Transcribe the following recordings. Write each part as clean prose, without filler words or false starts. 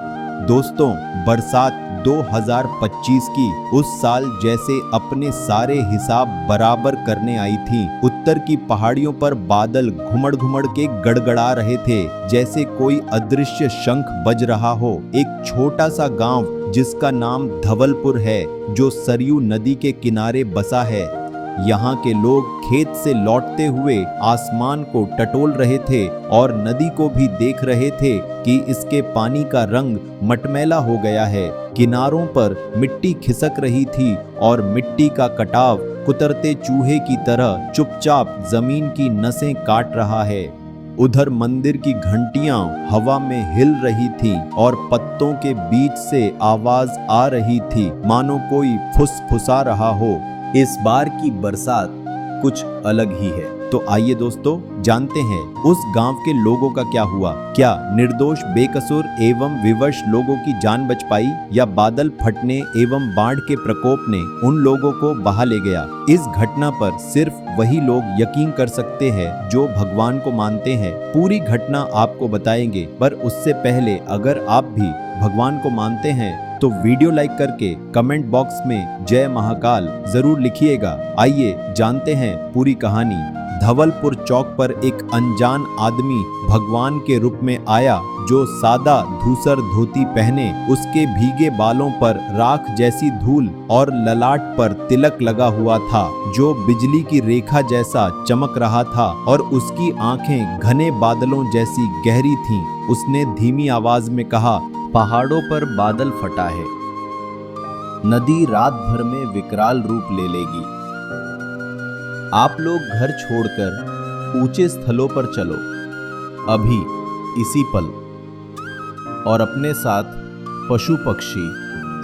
दोस्तों, बरसात 2025 की उस साल जैसे अपने सारे हिसाब बराबर करने आई थी। उत्तर की पहाड़ियों पर बादल घुमड़ घुमड़ के गड़गड़ा रहे थे, जैसे कोई अदृश्य शंख बज रहा हो। एक छोटा सा गांव जिसका नाम धवलपुर है, जो सरयू नदी के किनारे बसा है। यहाँ के लोग खेत से लौटते हुए आसमान को टटोल रहे थे और नदी को भी देख रहे थे कि इसके पानी का रंग मटमैला हो गया है। किनारों पर मिट्टी खिसक रही थी और मिट्टी का कटाव कुतरते चूहे की तरह चुपचाप जमीन की नसें काट रहा है। उधर मंदिर की घंटियां हवा में हिल रही थी और पत्तों के बीच से आवाज आ रही थी, मानो कोई फुसफुसा रहा हो। इस बार की बरसात कुछ अलग ही है। तो आइए दोस्तों, जानते हैं उस गांव के लोगों का क्या हुआ। क्या निर्दोष, बेकसूर एवं विवश लोगों की जान बच पाई, या बादल फटने एवं बाढ़ के प्रकोप ने उन लोगों को बहा ले गया। इस घटना पर सिर्फ वही लोग यकीन कर सकते हैं जो भगवान को मानते हैं। पूरी घटना आपको बताएंगे, पर उससे पहले अगर आप भी भगवान को मानते हैं तो वीडियो लाइक करके कमेंट बॉक्स में जय महाकाल जरूर लिखिएगा। आइए जानते हैं पूरी कहानी। धवलपुर चौक पर एक अनजान आदमी भगवान के रूप में आया, जो सादा धूसर धोती पहने, उसके भीगे बालों पर राख जैसी धूल और ललाट पर तिलक लगा हुआ था जो बिजली की रेखा जैसा चमक रहा था, और उसकी आंखें घने बादलों जैसी गहरी थीं। उसने धीमी आवाज में कहा, पहाड़ों पर बादल फटा है, नदी रात भर में विकराल रूप ले लेगी। आप लोग घर छोड़कर ऊंचे स्थलों पर चलो, अभी इसी पल, और अपने साथ पशु पक्षी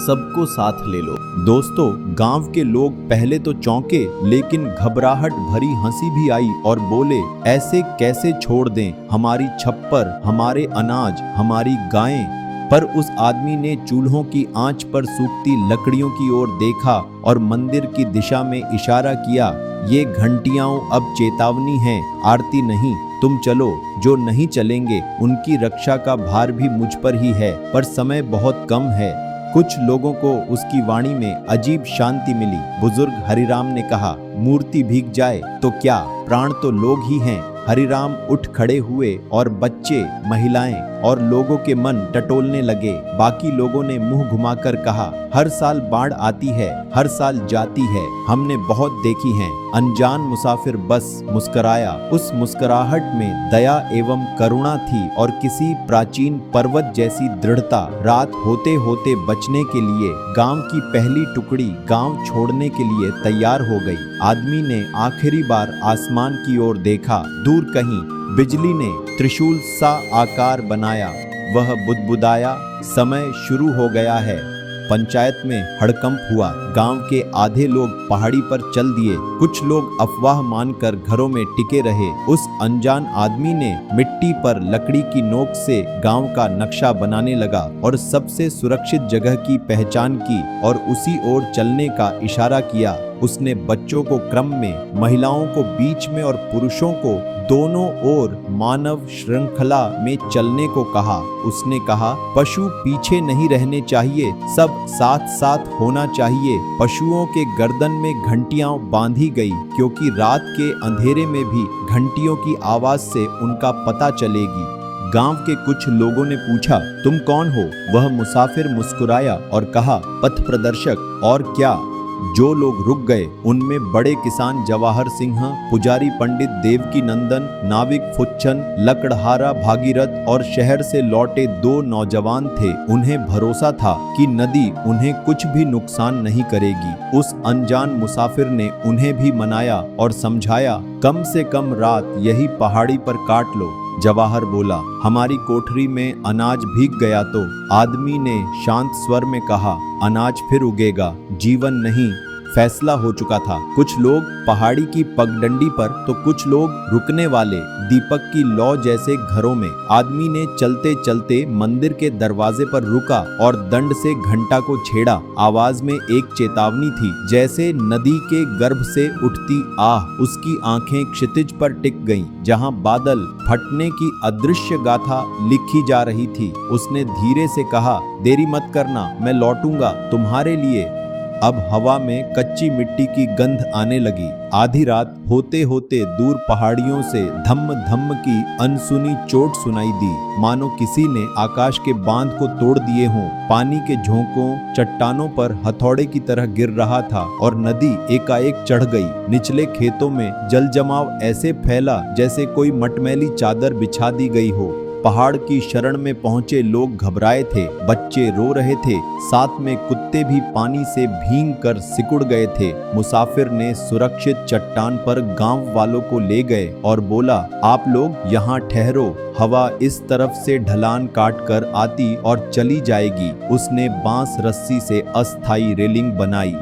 सबको साथ ले लो। दोस्तों, गांव के लोग पहले तो चौंके, लेकिन घबराहट भरी हंसी भी आई और बोले, ऐसे कैसे छोड़ दें हमारी छप्पर, हमारे अनाज, हमारी गायें। पर उस आदमी ने चूल्हों की आंच पर सूखती लकड़ियों की ओर देखा और मंदिर की दिशा में इशारा किया, ये घंटियां अब चेतावनी है, आरती नहीं। तुम चलो, जो नहीं चलेंगे उनकी रक्षा का भार भी मुझ पर ही है, पर समय बहुत कम है। कुछ लोगों को उसकी वाणी में अजीब शांति मिली। बुजुर्ग हरिराम ने कहा, मूर्ति भीग जाए तो क्या, प्राण तो लोग ही हैं। हरिराम उठ खड़े हुए और बच्चे, महिलाएं और लोगों के मन टटोलने लगे। बाकी लोगों ने मुंह घुमाकर कहा, हर साल बाढ़ आती है, हर साल जाती है, हमने बहुत देखी हैं। अनजान मुसाफिर बस मुस्कराया। उस मुस्कुराहट में दया एवं करुणा थी और किसी प्राचीन पर्वत जैसी दृढ़ता। रात होते होते बचने के लिए गांव की पहली टुकड़ी गांव छोड़ने के लिए तैयार हो गई। आदमी ने आखिरी बार आसमान की ओर देखा। दूर कहीं बिजली ने त्रिशूल सा आकार बनाया। वह बुदबुदाया, समय शुरू हो गया है। पंचायत में हड़कंप हुआ। गांव के आधे लोग पहाड़ी पर चल दिए, कुछ लोग अफवाह मानकर घरों में टिके रहे। उस अनजान आदमी ने मिट्टी पर लकड़ी की नोक से गांव का नक्शा बनाने लगा और सबसे सुरक्षित जगह की पहचान की और उसी ओर चलने का इशारा किया। उसने बच्चों को क्रम में, महिलाओं को बीच में और पुरुषों को दोनों ओर मानव श्रृंखला में चलने को कहा। उसने कहा, पशु पीछे नहीं रहने चाहिए, सब साथ साथ होना चाहिए। पशुओं के गर्दन में घंटियां बांधी गई, क्योंकि रात के अंधेरे में भी घंटियों की आवाज से उनका पता चलेगी। गांव के कुछ लोगों ने पूछा, तुम कौन हो? वह मुसाफिर मुस्कुराया और कहा, पथ प्रदर्शक। और क्या? जो लोग रुक गए उनमें बड़े किसान जवाहर सिंह, पुजारी पंडित देवकी नंदन, नाविक फुच्चन, लकड़हारा भागीरथ और शहर से लौटे 2 नौजवान थे। उन्हें भरोसा था कि नदी उन्हें कुछ भी नुकसान नहीं करेगी। उस अनजान मुसाफिर ने उन्हें भी मनाया और समझाया, कम से कम रात यही पहाड़ी पर काट लो। जवाहर बोला, हमारी कोठरी में अनाज भीग गया तो? आदमी ने शांत स्वर में कहा, अनाज फिर उगेगा, जीवन नहीं। फैसला हो चुका था। कुछ लोग पहाड़ी की पगडंडी पर तो कुछ लोग रुकने वाले दीपक की लौ जैसे घरों में। आदमी ने चलते चलते मंदिर के दरवाजे पर रुका और दंड से घंटा को छेड़ा। आवाज में एक चेतावनी थी, जैसे नदी के गर्भ से उठती आह। उसकी आंखें क्षितिज पर टिक गईं, जहां बादल फटने की अदृश्य गाथा लिखी जा रही थी। उसने धीरे से कहा, देरी मत करना, मैं लौटूंगा तुम्हारे लिए। अब हवा में कच्ची मिट्टी की गंध आने लगी। आधी रात होते होते दूर पहाड़ियों से धम्म धम्म की अनसुनी चोट सुनाई दी, मानो किसी ने आकाश के बांध को तोड़ दिए हों। पानी के झोंकों चट्टानों पर हथौड़े की तरह गिर रहा था और नदी एकाएक चढ़ गई। निचले खेतों में जल जमाव ऐसे फैला जैसे कोई मटमैली चादर बिछा दी गई हो। पहाड़ की शरण में पहुंचे लोग घबराए थे, बच्चे रो रहे थे, साथ में कुत्ते भी पानी से भीग कर सिकुड़ गए थे। मुसाफिर ने सुरक्षित चट्टान पर गांव वालों को ले गए और बोला, आप लोग यहाँ ठहरो, हवा इस तरफ से ढलान काट कर आती और चली जाएगी। उसने बांस रस्सी से अस्थायी रेलिंग बनाई।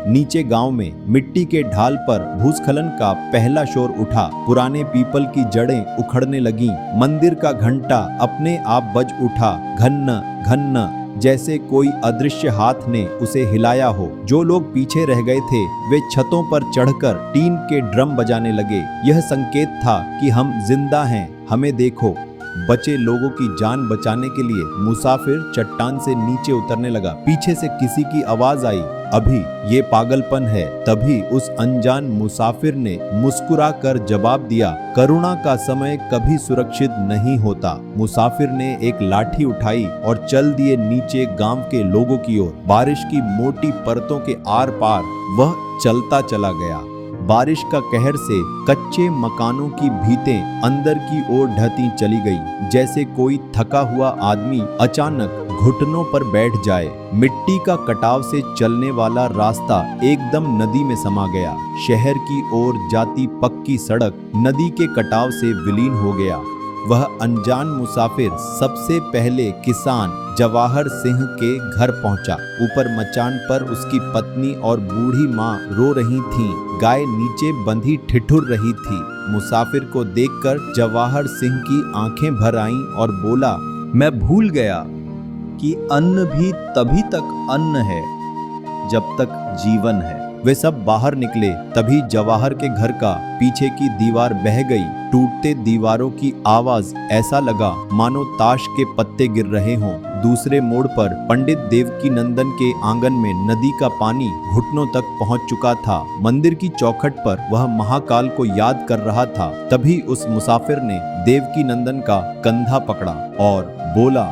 नीचे गांव में मिट्टी के ढाल पर भूस्खलन का पहला शोर उठा। पुराने पीपल की जड़ें उखड़ने लगीं। मंदिर का घंटा अपने आप बज उठा, घन्न घन्न, जैसे कोई अदृश्य हाथ ने उसे हिलाया हो। जो लोग पीछे रह गए थे वे छतों पर चढ़कर टीन के ड्रम बजाने लगे। यह संकेत था कि हम जिंदा हैं, हमें देखो। बचे लोगों की जान बचाने के लिए मुसाफिर चट्टान से नीचे उतरने लगा। पीछे से किसी की आवाज आई, अभी ये पागलपन है। तभी उस अनजान मुसाफिर ने मुस्कुरा कर जवाब दिया, करुणा का समय कभी सुरक्षित नहीं होता। मुसाफिर ने एक लाठी उठाई और चल दिए नीचे गांव के लोगों की ओर। बारिश की मोटी परतों के आर पार वह चलता चला गया। बारिश का कहर से कच्चे मकानों की भीतें अंदर की ओर ढहती चली गई, जैसे कोई थका हुआ आदमी अचानक घुटनों पर बैठ जाए। मिट्टी का कटाव से चलने वाला रास्ता एकदम नदी में समा गया। शहर की ओर जाती पक्की सड़क नदी के कटाव से विलीन हो गया। वह अनजान मुसाफिर सबसे पहले किसान जवाहर सिंह के घर पहुंचा। ऊपर मचान पर उसकी पत्नी और बूढ़ी माँ रो रही थीं। गाय नीचे बंधी ठिठुर रही थी। मुसाफिर को देखकर जवाहर सिंह की आंखें भर आईं और बोला, मैं भूल गया कि अन्न भी तभी तक अन्न है जब तक जीवन है। वे सब बाहर निकले, तभी जवाहर के घर का पीछे की दीवार बह गई। टूटते दीवारों की आवाज ऐसा लगा मानो ताश के पत्ते गिर रहे हों। दूसरे मोड़ पर पंडित देवकीनंदन के आंगन में नदी का पानी घुटनों तक पहुंच चुका था। मंदिर की चौखट पर वह महाकाल को याद कर रहा था। तभी उस मुसाफिर ने देवकीनंदन का कंधा पकड़ा और बोला,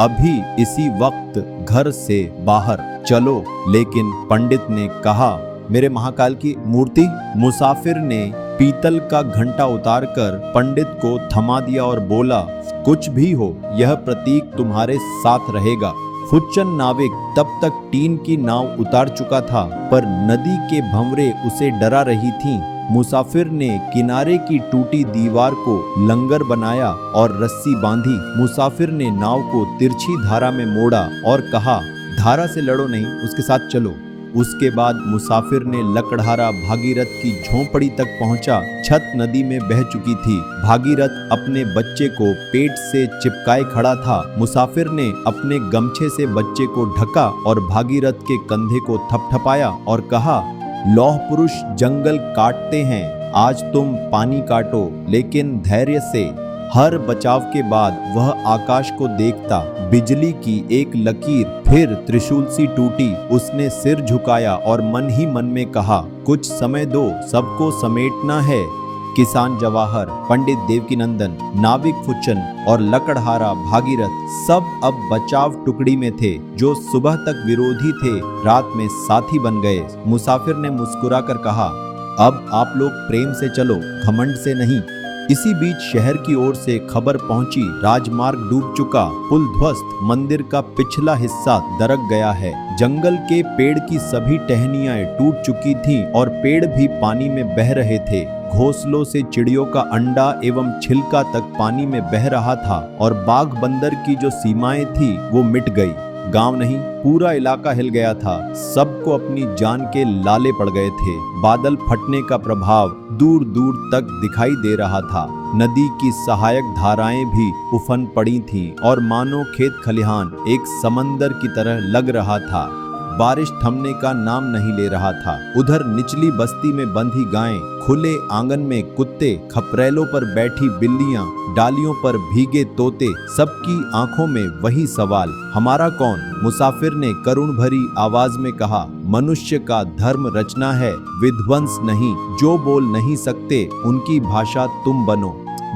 अभी इसी वक्त घर से बाहर चलो। लेकिन पंडित ने कहा, मेरे महाकाल की मूर्ति। मुसाफिर ने पीतल का घंटा उतारकर पंडित को थमा दिया और बोला, कुछ भी हो, यह प्रतीक तुम्हारे साथ रहेगा। फुच्चन नाविक तब तक टीन की नाव उतार चुका था, पर नदी के भंवरे उसे डरा रही थीं। मुसाफिर ने किनारे की टूटी दीवार को लंगर बनाया और रस्सी बांधी। मुसाफिर ने नाव को तिरछी धारा में मोड़ा और कहा, धारा से लड़ो नहीं, उसके साथ चलो। उसके बाद मुसाफिर ने लकड़हारा भागीरथ की झोंपड़ी तक पहुंचा। छत नदी में बह चुकी थी। भागीरथ अपने बच्चे को पेट से चिपकाए खड़ा था। मुसाफिर ने अपने गमछे से बच्चे को ढका और भागीरथ के कंधे को थपथपाया और कहा, लौह पुरुष जंगल काटते हैं, आज तुम पानी काटो, लेकिन धैर्य से। हर बचाव के बाद वह आकाश को देखता। बिजली की एक लकीर फिर त्रिशूल सी टूटी। उसने सिर झुकाया और मन ही मन में कहा, कुछ समय दो, सबको समेटना है। किसान जवाहर, पंडित देवकीनंदन, नाविक फुच्चन और लकड़हारा भागीरथ सब अब बचाव टुकड़ी में थे। जो सुबह तक विरोधी थे, रात में साथी बन गए। मुसाफिर ने मुस्कुराकर कहा, अब आप लोग प्रेम से चलो, घमंड से नहीं। इसी बीच शहर की ओर से खबर पहुंची, राजमार्ग डूब चुका, पुल ध्वस्त, मंदिर का पिछला हिस्सा दरक गया है। जंगल के पेड़ की सभी टहनियां टूट चुकी थीं और पेड़ भी पानी में बह रहे थे। घोंसलों से चिड़ियों का अंडा एवं छिलका तक पानी में बह रहा था और बाघ बंदर की जो सीमाएं थी वो मिट गई। गांव नहीं, पूरा इलाका हिल गया था। सबको अपनी जान के लाले पड़ गए थे। बादल फटने का प्रभाव दूर दूर तक दिखाई दे रहा था। नदी की सहायक धाराएं भी उफन पड़ी थीं और मानो खेत खलिहान एक समंदर की तरह लग रहा था। बारिश थमने का नाम नहीं ले रहा था। उधर निचली बस्ती में बंधी गायें, खुले आंगन में कुत्ते, खपरेलों पर बैठी बिल्लियां, डालियों पर भीगे तोते, सबकी आंखों में वही सवाल, हमारा कौन? मुसाफिर ने करुण भरी आवाज में कहा, मनुष्य का धर्म रचना है, विध्वंस नहीं। जो बोल नहीं सकते उनकी भाषा तुम बनो।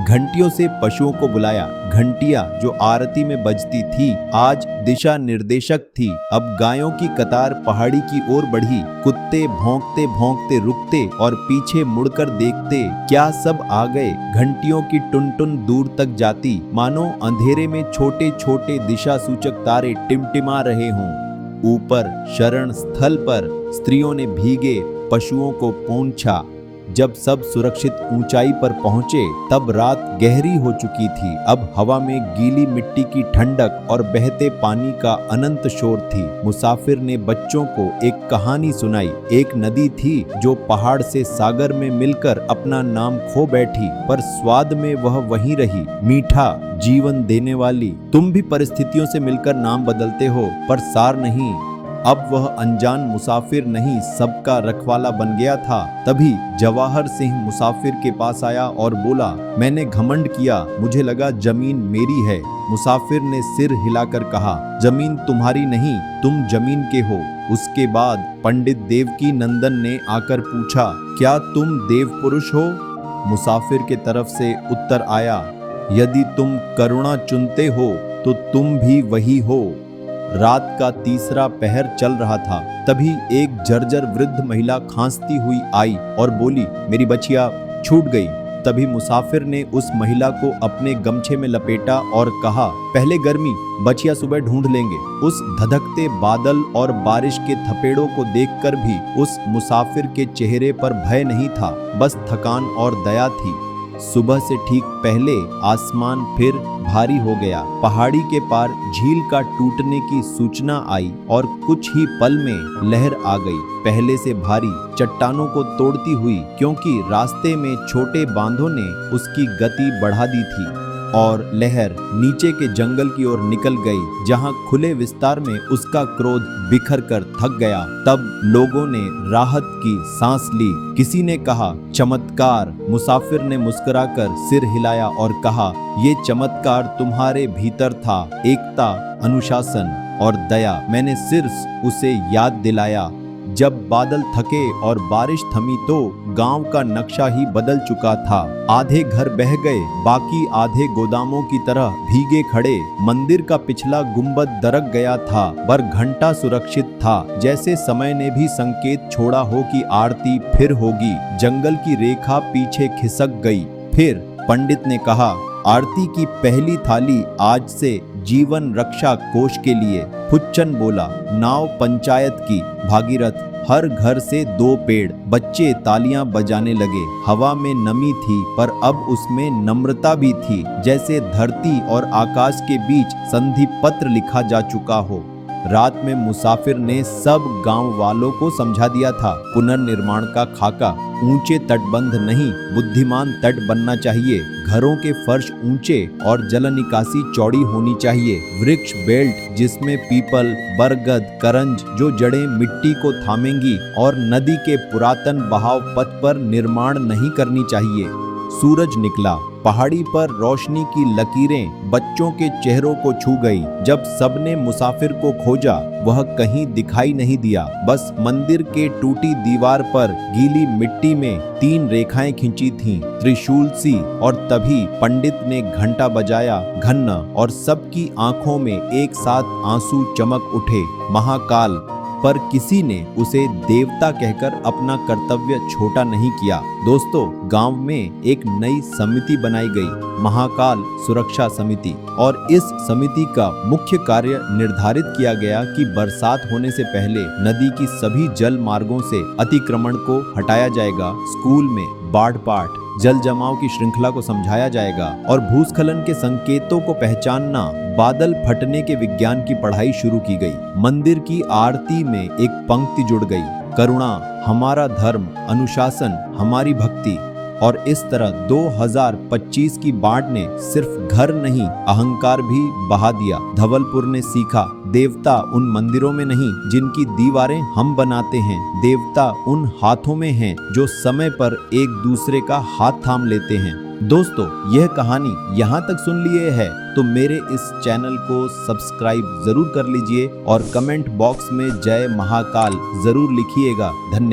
घंटियों से पशुओं को बुलाया। घंटियां जो आरती में बजती थी आज दिशा निर्देशक थी। अब गायों की कतार पहाड़ी की ओर बढ़ी। कुत्ते भौंकते भौंकते रुकते और पीछे मुड़कर देखते, क्या सब आ गए? घंटियों की टुन-टुन दूर तक जाती, मानो अंधेरे में छोटे छोटे दिशा सूचक तारे टिमटिमा रहे हों। ऊपर शरण स्थल पर स्त्रियों ने भीगे पशुओं को पोंछा। जब सब सुरक्षित ऊंचाई पर पहुंचे तब रात गहरी हो चुकी थी। अब हवा में गीली मिट्टी की ठंडक और बहते पानी का अनंत शोर थी। मुसाफिर ने बच्चों को एक कहानी सुनाई। एक नदी थी जो पहाड़ से सागर में मिलकर अपना नाम खो बैठी, पर स्वाद में वह वहीं रही, मीठा, जीवन देने वाली। तुम भी परिस्थितियों से मिलकर नाम बदलते हो, पर सार नहीं। अब वह अनजान मुसाफिर नहीं, सबका रखवाला बन गया था। तभी जवाहर सिंह मुसाफिर के पास आया और बोला, मैंने घमंड किया, मुझे लगा जमीन मेरी है। मुसाफिर ने सिर हिलाकर कहा, जमीन तुम्हारी नहीं, तुम जमीन के हो। उसके बाद पंडित देवकी नंदन ने आकर पूछा, क्या तुम देव पुरुष हो? मुसाफिर के तरफ से उत्तर आया, यदि तुम करुणा चुनते हो तो तुम भी वही हो। रात का तीसरा पहर चल रहा था। तभी एक जर्जर वृद्ध महिला खांसती हुई आई और बोली, मेरी बचिया छूट गई। तभी मुसाफिर ने उस महिला को अपने गमछे में लपेटा और कहा, पहले गर्मी, बचिया सुबह ढूंढ लेंगे। उस धधकते बादल और बारिश के थपेड़ों को देखकर भी उस मुसाफिर के चेहरे पर भय नहीं था, बस थकान और दया थी। सुबह से ठीक पहले आसमान फिर भारी हो गया। पहाड़ी के पार झील का टूटने की सूचना आई और कुछ ही पल में लहर आ गई, पहले से भारी, चट्टानों को तोड़ती हुई, क्योंकि रास्ते में छोटे बांधों ने उसकी गति बढ़ा दी थी। और लहर नीचे के जंगल की ओर निकल गई, जहां खुले विस्तार में उसका क्रोध बिखर कर थक गया। तब लोगों ने राहत की सांस ली। किसी ने कहा, चमत्कार। मुसाफिर ने मुस्कुराकर सिर हिलाया और कहा, ये चमत्कार तुम्हारे भीतर था, एकता, अनुशासन और दया। मैंने सिर्फ उसे याद दिलाया। जब बादल थके और बारिश थमी तो गांव का नक्शा ही बदल चुका था। आधे घर बह गए, बाकी आधे गोदामों की तरह भीगे खड़े। मंदिर का पिछला गुंबद दरक गया था, पर घंटा सुरक्षित था, जैसे समय ने भी संकेत छोड़ा हो कि आरती फिर होगी। जंगल की रेखा पीछे खिसक गई। फिर पंडित ने कहा, आरती की पहली थाली आज से जीवन रक्षा कोष के लिए। फुच्चन बोला, नाव पंचायत की। भागीरथ, हर घर से 2 पेड़। बच्चे तालियां बजाने लगे। हवा में नमी थी, पर अब उसमें नम्रता भी थी, जैसे धरती और आकाश के बीच संधि पत्र लिखा जा चुका हो। रात में मुसाफिर ने सब गांव वालों को समझा दिया था, पुनर्निर्माण का खाका। ऊंचे तटबंध नहीं, बुद्धिमान तट बनना चाहिए। घरों के फर्श ऊंचे और जल निकासी चौड़ी होनी चाहिए। वृक्ष बेल्ट जिसमें पीपल, बरगद, करंज जो जड़ें मिट्टी को थामेंगी, और नदी के पुरातन बहाव पथ पर निर्माण नहीं करनी चाहिए। सूरज निकला। पहाड़ी पर रोशनी की लकीरें बच्चों के चेहरों को छू गई। जब सबने मुसाफिर को खोजा, वह कहीं दिखाई नहीं दिया। बस मंदिर के टूटी दीवार पर गीली मिट्टी में 3 रेखाएं खींची थीं, त्रिशूल सी। और तभी पंडित ने घंटा बजाया, घन्न, और सबकी आंखों में एक साथ आंसू चमक उठे। महाकाल। पर किसी ने उसे देवता कहकर अपना कर्तव्य छोटा नहीं किया। दोस्तों, गांव में एक नई समिति बनाई गई, महाकाल सुरक्षा समिति। और इस समिति का मुख्य कार्य निर्धारित किया गया कि बरसात होने से पहले नदी की सभी जल मार्गों से अतिक्रमण को हटाया जाएगा। स्कूल में बाढ़ पाठ, जल जमाव की श्रृंखला को समझाया जाएगा और भूस्खलन के संकेतों को पहचानना, बादल फटने के विज्ञान की पढ़ाई शुरू की गई। मंदिर की आरती में एक पंक्ति जुड़ गई, करुणा हमारा धर्म, अनुशासन हमारी भक्ति। और इस तरह 2025 की बाढ़ ने सिर्फ घर नहीं, अहंकार भी बहा दिया। धवलपुर ने सीखा, देवता उन मंदिरों में नहीं जिनकी दीवारें हम बनाते हैं, देवता उन हाथों में हैं जो समय पर एक दूसरे का हाथ थाम लेते हैं। दोस्तों, यह कहानी यहाँ तक सुन लिए है तो मेरे इस चैनल को सब्सक्राइब जरूर कर लीजिए और कमेंट बॉक्स में जय महाकाल जरूर लिखिएगा। धन्यवाद।